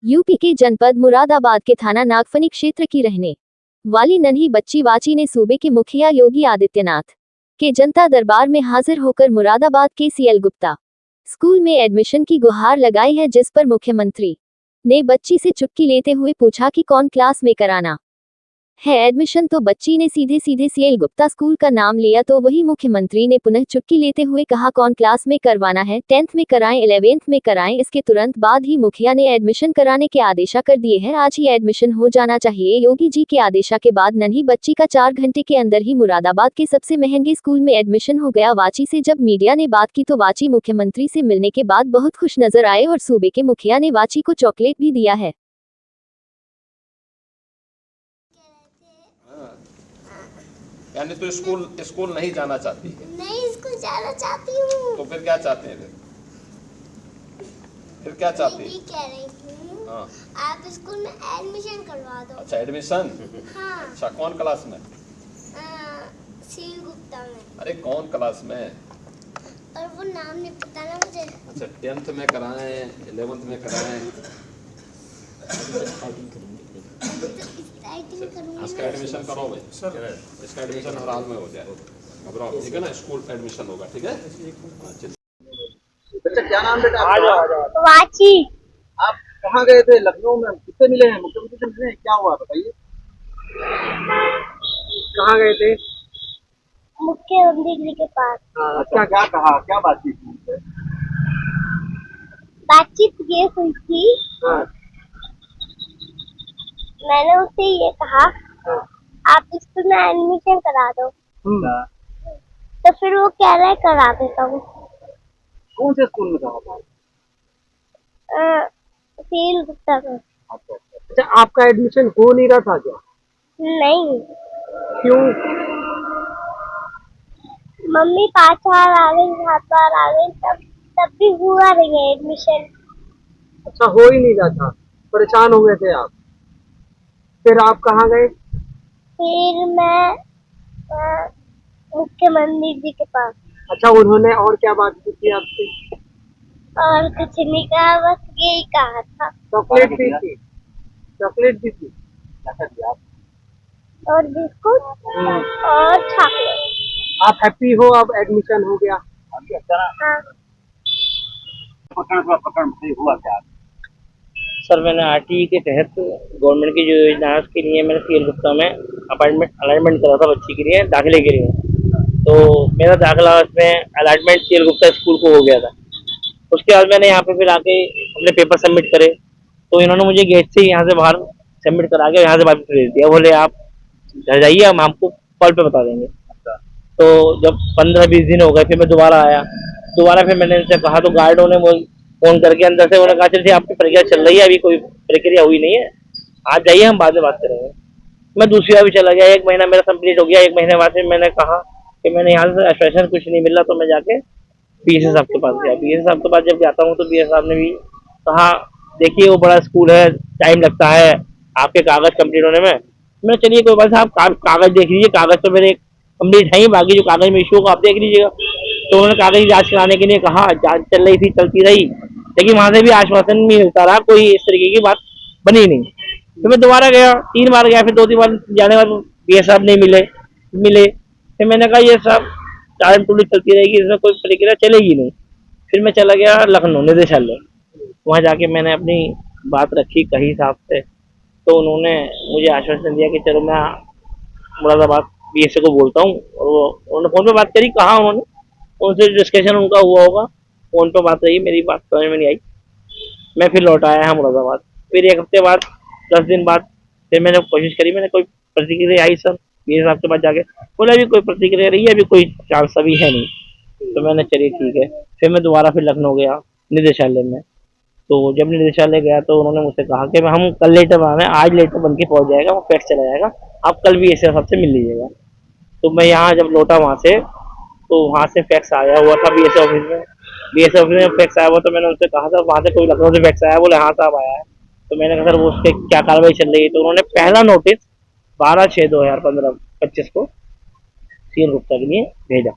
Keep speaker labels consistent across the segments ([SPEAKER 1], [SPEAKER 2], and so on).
[SPEAKER 1] UP के जनपद मुरादाबाद के थाना नागफनी क्षेत्र की रहने वाली नन्ही बच्ची वाची ने सूबे के मुखिया योगी आदित्यनाथ के जनता दरबार में हाजिर होकर मुरादाबाद के सीएल गुप्ता स्कूल में एडमिशन की गुहार लगाई है, जिस पर मुख्यमंत्री ने बच्ची से चुटकी लेते हुए पूछा कि कौन क्लास में कराना है एडमिशन, तो बच्ची ने सीधे सीधे सीएल गुप्ता स्कूल का नाम लिया। तो वही मुख्यमंत्री ने पुनः चुटकी लेते हुए कहा कौन क्लास में करवाना है, 10th में कराएं, 11th में कराएं। इसके तुरंत बाद ही मुखिया ने एडमिशन कराने के आदेश कर दिए हैं। आज ही एडमिशन हो जाना चाहिए। योगी जी के आदेश के बाद नन्ही बच्ची का 4 घंटे के अंदर ही मुरादाबाद के सबसे महंगे स्कूल में एडमिशन हो गया। वाची से जब मीडिया ने बात की तो वाची मुख्यमंत्री से मिलने के बाद बहुत खुश नजर आए और सूबे के मुखिया ने वाची को चॉकलेट भी दिया है।
[SPEAKER 2] यानी तो स्कूल नहीं जाना चाहती है?
[SPEAKER 3] नहीं, स्कूल जाना चाहती हूँ।
[SPEAKER 2] तो फिर क्या चाहते हैं? फिर क्या चाहती है?
[SPEAKER 3] ये कह रही हूँ,
[SPEAKER 2] हाँ,
[SPEAKER 3] आप स्कूल में एडमिशन करवा दो।
[SPEAKER 2] अच्छा एडमिशन?
[SPEAKER 3] हाँ।
[SPEAKER 2] अच्छा कौन क्लास में?
[SPEAKER 3] सीएल गुप्ता में।
[SPEAKER 2] अरे कौन क्लास में?
[SPEAKER 3] और वो नाम नहीं पता ना मुझे।
[SPEAKER 2] अच्छा 10th में कराएं, 11th में कराएं? इसका एडमिशन करो भाई, इसका एडमिशन हर हाल में हो जाए, घबराओ, ठीक है ना? स्कूल एडमिशन होगा, ठीक है?
[SPEAKER 4] बच्चा क्या नाम बेटा आपका?
[SPEAKER 3] वाची।
[SPEAKER 4] आप कहाँ गए थे? लखनऊ में किससे मिले हैं? मुख्यमंत्री से मिले हैं? क्या हुआ बताइए। कहाँ गए थे?
[SPEAKER 3] मुख्यमंत्री जी के पास।
[SPEAKER 4] अच्छा क्या कहा, क्या बातचीत की उनसे?
[SPEAKER 3] बातचीत ये हुई थी,
[SPEAKER 4] हाँ,
[SPEAKER 3] मैंने उससे ये कहा आप स्कूल में एडमिशन करा दो, तो फिर वो कह रहा है करा देता हूँ।
[SPEAKER 4] कौन से स्कूल में कहा था?
[SPEAKER 3] सीएल गुप्ता में।
[SPEAKER 4] अच्छा आपका एडमिशन हो नहीं रहा था क्या?
[SPEAKER 3] नहीं,
[SPEAKER 4] क्यों?
[SPEAKER 3] मम्मी 5 बार आ गई, 7 बार आ गई, तब भी हुआ नहीं है एडमिशन।
[SPEAKER 4] अच्छा हो ही नहीं रहा था, परेशान हो गए थे आप। फिर आप कहाँ गए?
[SPEAKER 3] फिर मैं मुख्यमंत्री जी के पास।
[SPEAKER 4] अच्छा उन्होंने और क्या बात की थी आपसे?
[SPEAKER 3] और कुछ नहीं कहा, बस यही कहा था।
[SPEAKER 4] चॉकलेट दी थी? चॉकलेट दी थी? क्या दिया?
[SPEAKER 3] और बिस्कुट और चॉकलेट।
[SPEAKER 4] आप हैप्पी हो? अब एडमिशन हो गया?
[SPEAKER 3] हाँ।
[SPEAKER 4] हुआ क्या?
[SPEAKER 5] सर मैंने आरटीई के तहत गवर्नमेंट की जो योजना है उसके लिए मैंने सीएल गुप्ता में अलाइनमेंट करा था बच्ची के लिए दाखिले के लिए। तो मेरा दाखिला उसमें अलाइनमेंट सीएल गुप्ता स्कूल को हो गया था। उसके बाद मैंने यहाँ पे फिर आके अपने पेपर सबमिट करे, तो इन्होंने मुझे गेट से यहाँ से बाहर सबमिट करा के यहाँ से वापस भेज दिया। बोले आप घर जाइए, हम आपको कॉल पे बता देंगे। तो जब 15-20 दिन हो गए फिर मैं दोबारा आया। फिर मैंने उनसे कहा तो गार्डों ने फोन करके अंदर से उन्होंने कहा चलिए आपकी प्रक्रिया चल रही है, अभी कोई प्रक्रिया हुई नहीं है, आप जाइए हम बाद में बात करेंगे। मैं दूसरी बार भी चला गया, 1 महीना मेरा कंप्लीट हो गया। 1 महीने बाद फिर मैंने कहा कि मैंने यहाँ से आश्वासन कुछ नहीं मिला, तो मैं जाके बीएसए साहब के पास गया। बीएसए साहब के पास जब जाता हूँ तो बीएसए साहब ने भी कहा देखिए वो बड़ा स्कूल है, टाइम लगता है आपके कागज कंप्लीट होने में। मैं चलिए कोई बात, आप कागज देख लीजिए, कागज तो मेरे कंप्लीट है ही, बाकी जो कागज में इशू होगा आप देख लीजिएगा। तो उन्होंने कागज की जाँच कराने के लिए कहा, जाँच चल रही थी, चलती रही, लेकिन वहां से भी आश्वासन नहीं मिलता रहा, कोई इस तरीके की बात बनी नहीं। फिर मैं दोबारा गया, 3 बार गया, फिर 2-3 बार जाने के बाद बीएस साहब नहीं मिले। फिर मैंने कहा ये सब टाइम टूली चलती रहेगी, इसमें कोई प्रक्रिया चलेगी नहीं। फिर मैं चला गया लखनऊ निदेशालय, वहाँ जाके मैंने अपनी बात रखी कही साहब से, तो उन्होंने मुझे आश्वासन दिया कि चलो मैं मुरादाबाद बीएसए को बोलता हूँ। और उन्होंने फोन पे बात करी, कहा उन्होंने उनसे डिस्कशन उनका हुआ होगा, फोन पे बात रही, मेरी बात समझ में नहीं आई। मैं फिर लौट आया है मुरादाबाद। फिर 1 हफ्ते बाद 10 दिन बाद फिर मैंने कोशिश करी, मैंने कोई प्रतिक्रिया आई सर बीएस साहब के पास जाके, बोला अभी कोई प्रतिक्रिया रही है, अभी कोई चांस अभी है नहीं। तो मैंने चलिए ठीक है। फिर मैं दोबारा फिर लखनऊ गया निदेशालय में। तो जब निदेशालय गया तो उन्होंने मुझसे कहा कि हम कल लेटर बनाए, आज लेटर बन के पहुँच जाएगा, वो फैक्स चला जाएगा, आप कल भी ऐसे सबसे मिल लीजिएगा। तो मैं यहाँ जब लौटा वहाँ से, तो वहाँ से फैक्स आया हुआ था बीएसए ऑफिस में। बीएसए ऑफिस में फैक्स आया हुआ, तो मैंने उनसे कहा सर वहाँ से कोई लखनऊ से फैक्स आया? बोले हाँ साहब आया है। तो मैंने कहा सर वो उसके क्या कार्रवाई चल रही है? तो उन्होंने पहला नोटिस 12/6/2025 को सीएल गुप्ता के लिए भेजा।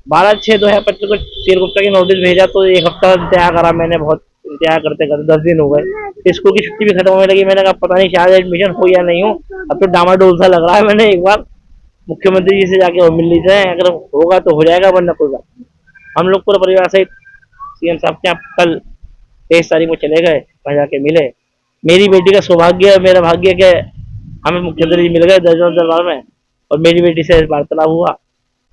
[SPEAKER 5] 12/6/2025 को सीएल गुप्ता की नोटिस भेजा, तो 1 हफ्ता इंतजार करा मैंने, बहुत इंतजार करते करते 10 दिन हो गए। स्कूल की छुट्टी भी खत्म होने लगी। मैंने कहा पता नहीं शायद एडमिशन हो या नहीं हो। अब तो डामाडोल सा लग रहा है। मैंने एक बार मुख्यमंत्री जी से जाके वो मिल लीजिए, अगर होगा तो हो जाएगा, वरना कोई बात नहीं। हम लोग पूरा परिवार सहित सीएम साहब के यहाँ कल 23 तारीख को चले गए, वहाँ जाके मिले। मेरी बेटी का सौभाग्य, मेरा भाग्य के हमें मुख्यमंत्री जी मिल गए दरबार में, और मेरी बेटी से वार्तालाप हुआ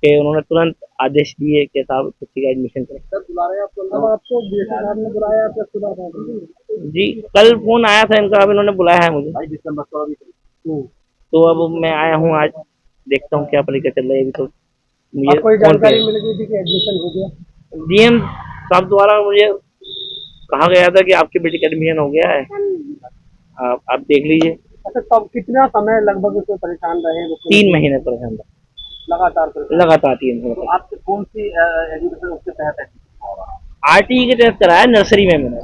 [SPEAKER 5] कि उन्होंने तुरंत आदेश दिए कि साहब बच्ची का एडमिशन करें।
[SPEAKER 4] आपको साहब ने बुलाया आपका खुदा था?
[SPEAKER 5] जी कल फोन आया था इनका, अब इन्होंने बुलाया है मुझे,
[SPEAKER 4] 22 दिसंबर को अभी।
[SPEAKER 5] तो अब मैं आया हूँ। आज देखता हूँ क्या प्रक्रिया चल रही है। अभी तो मुझे
[SPEAKER 4] आपको ये
[SPEAKER 5] फोन पे
[SPEAKER 4] जानकारी मिल गई थी कि एडमिशन हो गया?
[SPEAKER 5] डीएम साहब द्वारा मुझे कहा गया था कि आपकी बेटी का एडमिशन हो गया है, आप देख लीजिए।
[SPEAKER 4] अच्छा, तब कितना समय लगभग उसमें परेशान रहे?
[SPEAKER 5] 3 महीने परेशान था, लगातार 3 महीने।
[SPEAKER 4] तो आपसे कौन सी एजुकेशन उसके तहत है?
[SPEAKER 5] आरटीई के तहत कराया नर्सरी में मैंने।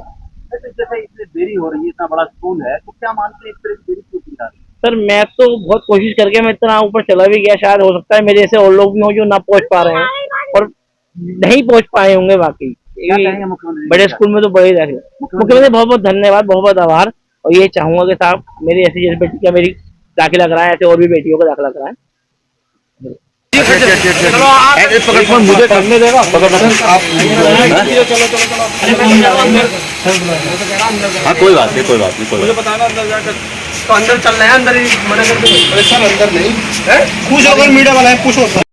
[SPEAKER 4] जैसे इतनी देरी हो रही है, इतना बड़ा स्कूल है, तो क्या मानते हैं इस तरह की देरी क्यों की जा रही है?
[SPEAKER 5] सर मैं तो बहुत कोशिश करके मैं इतना ऊपर चला भी गया, शायद हो सकता है मेरे जैसे और लोग भी हों जो ना पहुंच पा रहे हैं और नहीं पहुंच पाए होंगे। बाकी
[SPEAKER 4] क्या कहेंगे मुख्यमंत्री?
[SPEAKER 5] बड़े स्कूल में तो बड़े ही रखे। मुख्यमंत्री बहुत बहुत धन्यवाद, बहुत बहुत आभार। और ये चाहूंगा कि साहब मेरी ऐसी जैसी बेटी का मेरी दाखिला कराएं, ऐसे और भी बेटियों का दाखिला कराएं।
[SPEAKER 2] मुझे करने देगा हाँ कोई बात नहीं, कोई बात नहीं, मुझे बताना अंदर जाकर।
[SPEAKER 4] तो अंदर चल रहे हैं, अंदर ही मना करते हैं।
[SPEAKER 2] सर अंदर नहीं है, पूछो अगर मीडिया वाला है पूछो।